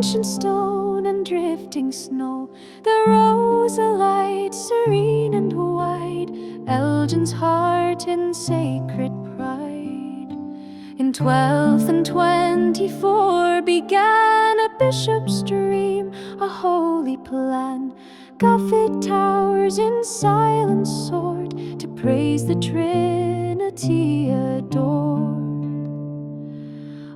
ancient stone and drifting snow, there rose a light serene and wide, Elgin's heart in sacred pride. In 1224 began a bishop's dream, a holy plan. Gothic towers in silence soared to praise the Trinity adored.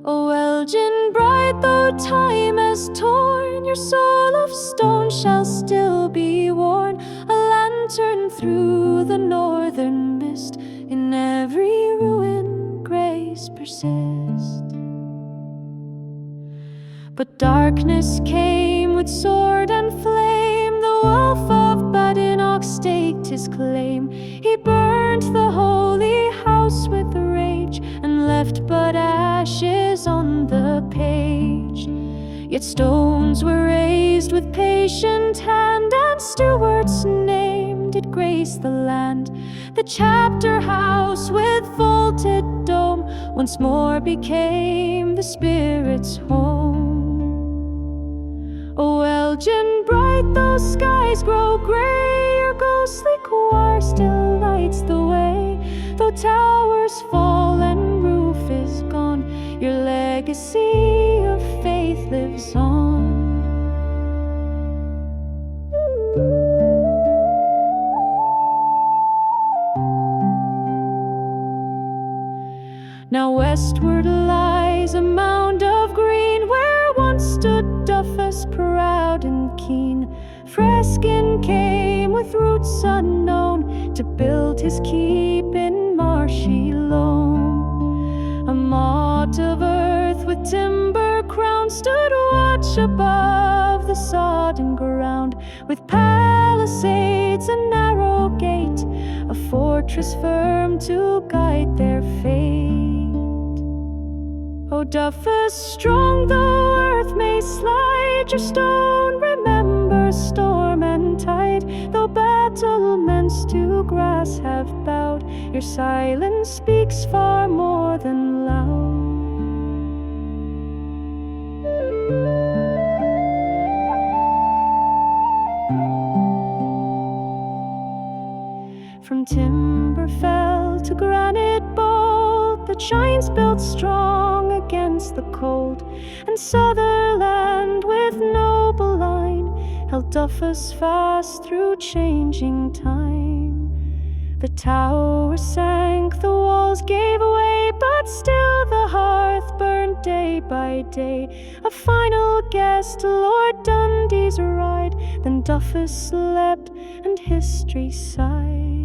O Elgin bright, though time has torn, your soul of stone shall still be worn, a lantern through the northern mist. In every ruin grace persists. But darkness came with sword and flame, the wolf of Badenoch staked his claim. He burnt the holy house with rage, and left but ashes on the page. Yet stones were raised with patient hand, and Stuart's name did grace the land. The chapter house with vaulted dome once more became the spirit's home. O Elgin bright, though skies grow grey, your ghostly choir still lights the way. Though towers fall and roof is gone, your legacy of faith lives on. Now westward lies a mound of green, where once stood Duffus proud and keen. Freskin came with roots unknown to build his keep in marshy loam. A motte of earth with timber crown stood watch above the sodden ground, with palisades and narrow gate, a fortress firm to guide their fate. O Duffus, strong though earth may slide, your stone remembers storm and tide. Though battlements to grass have bowed, your silence speaks far more than loud. From timber fell to granite bold, the giants built strong against the cold, and Sutherland with noble line held Duffus fast through changing time. The tower sank, the walls gave way, but still the hearth burned day by day. A final guest, Lord Dundee's ride, then Duffus slept and history sighed.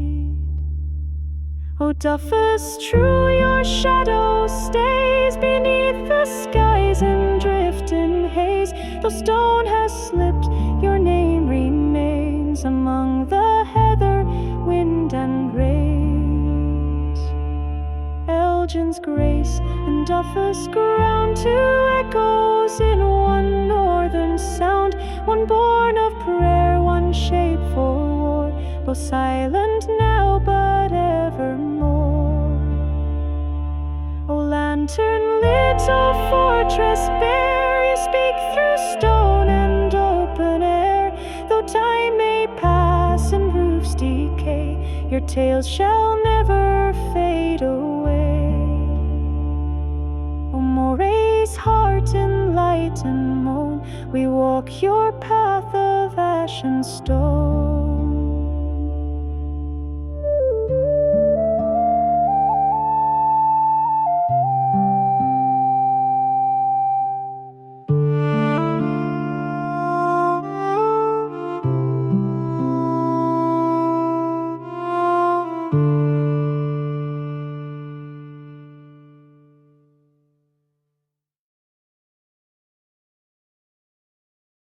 O Duffus, true your shadow stays beneath the skies in drift and haze. Though stone has slipped, your name remains among the heather, wind and rains. Elgin's grace and Duffus ground, two echoes in one northern sound, one born of prayer, one shape for war, both silent now but evermore. O lantern lit, O fortress bare, you speak through stone and open air. Though time may pass and roofs decay, your tales shall never fade away. O Moray's heart in light and moan, we walk your path of ash and stone.